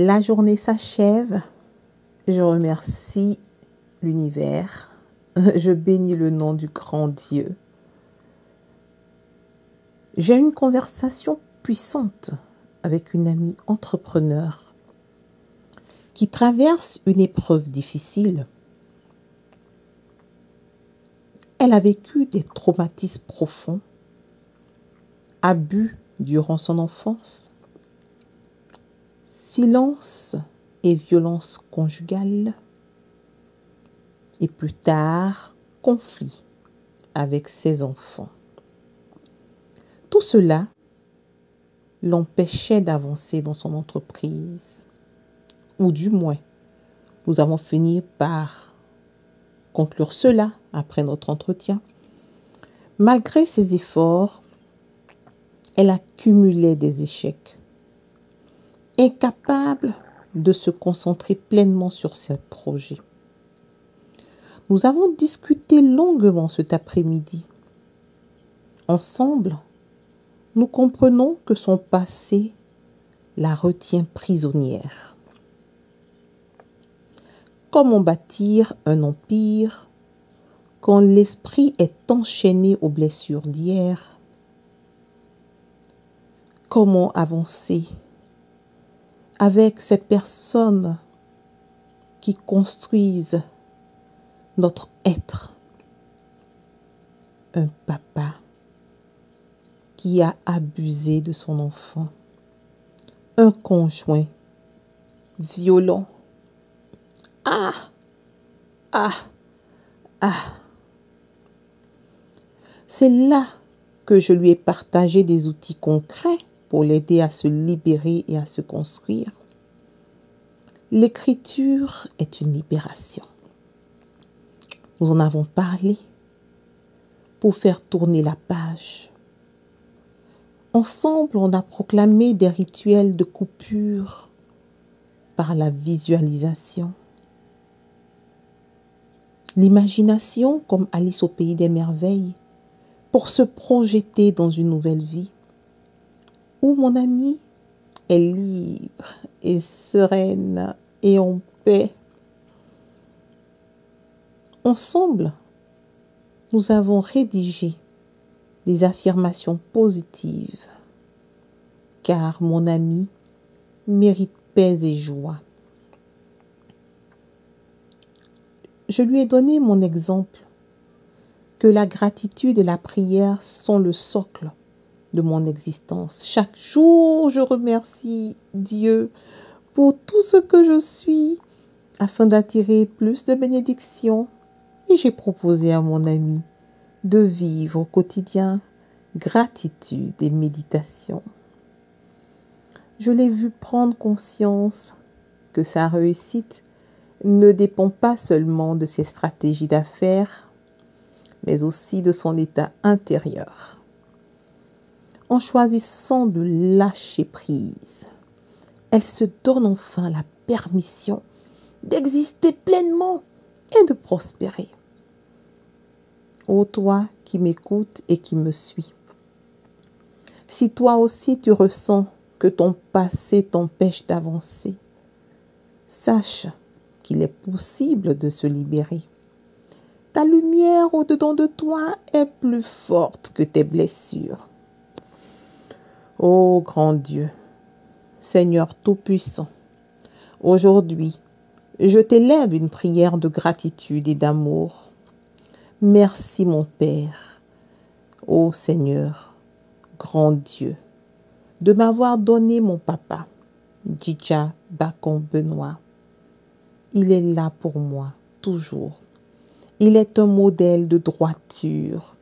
La journée s'achève. Je remercie l'univers. Je bénis le nom du grand Dieu. J'ai une conversation puissante avec une amie entrepreneur qui traverse une épreuve difficile. Elle a vécu des traumatismes profonds, abus durant son enfance, silence et violence conjugale, et plus tard, conflit avec ses enfants. Tout cela l'empêchait d'avancer dans son entreprise, ou du moins, nous avons fini par conclure cela après notre entretien. Malgré ses efforts, elle accumulait des échecs. Incapable de se concentrer pleinement sur ses projets. Nous avons discuté longuement cet après-midi. Ensemble, nous comprenons que son passé la retient prisonnière. Comment bâtir un empire quand l'esprit est enchaîné aux blessures d'hier? Comment avancer avec ces personnes qui construisent notre être? Un papa qui a abusé de son enfant. Un conjoint violent. C'est là que je lui ai partagé des outils concrets pour l'aider à se libérer et à se construire. L'écriture est une libération. Nous en avons parlé pour faire tourner la page. Ensemble, on a proclamé des rituels de coupure par la visualisation. L'imagination comme Alice au pays des merveilles pour se projeter dans une nouvelle vie où mon amie est libre et sereine et en paix. Ensemble, nous avons rédigé des affirmations positives car mon amie mérite paix et joie. Je lui ai donné mon exemple que la gratitude et la prière sont le socle de mon existence. Chaque jour, je remercie Dieu pour tout ce que je suis afin d'attirer plus de bénédictions. Et j'ai proposé à mon ami de vivre au quotidien gratitude et méditation. Je l'ai vu prendre conscience que sa réussite ne dépend pas seulement de ses stratégies d'affaires, mais aussi de son état intérieur. En choisissant de lâcher prise, elle se donne enfin la permission d'exister pleinement et de prospérer. Ô toi qui m'écoutes et qui me suis, si toi aussi tu ressens que ton passé t'empêche d'avancer, sache qu'il est possible de se libérer. Ta lumière au-dedans de toi est plus forte que tes blessures. Ô grand Dieu, Seigneur Tout-Puissant, aujourd'hui, je t'élève une prière de gratitude et d'amour. Merci mon Père, ô Seigneur, grand Dieu, de m'avoir donné mon papa, Djidja Bakon Benoît. Il est là pour moi, toujours. Il est un modèle de droiture.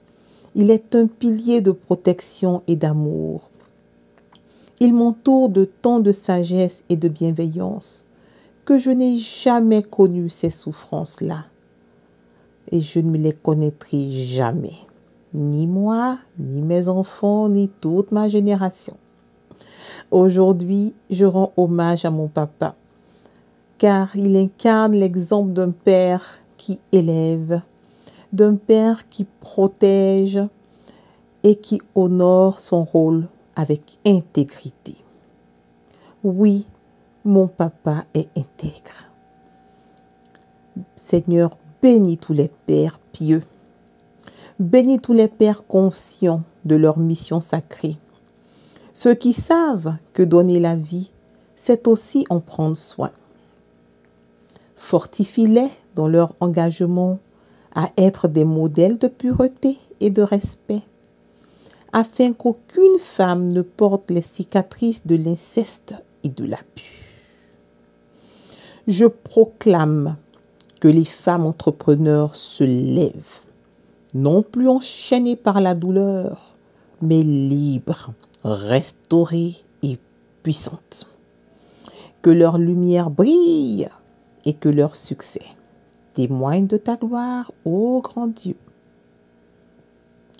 Il est un pilier de protection et d'amour. Il m'entoure de tant de sagesse et de bienveillance que je n'ai jamais connu ces souffrances-là. Et je ne me les connaîtrai jamais. Ni moi, ni mes enfants, ni toute ma génération. Aujourd'hui, je rends hommage à mon papa, car il incarne l'exemple d'un père qui élève, d'un père qui protège et qui honore son rôle avec intégrité. Oui, mon papa est intègre. Seigneur, bénis tous les pères pieux. Bénis tous les pères conscients de leur mission sacrée. Ceux qui savent que donner la vie, c'est aussi en prendre soin. Fortifie-les dans leur engagement à être des modèles de pureté et de respect, afin qu'aucune femme ne porte les cicatrices de l'inceste et de l'abus. Je proclame que les femmes entrepreneurs se lèvent, non plus enchaînées par la douleur, mais libres, restaurées et puissantes. Que leur lumière brille et que leur succès témoigne de ta gloire, ô grand Dieu.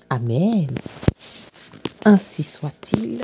Amen. Ainsi soit-il.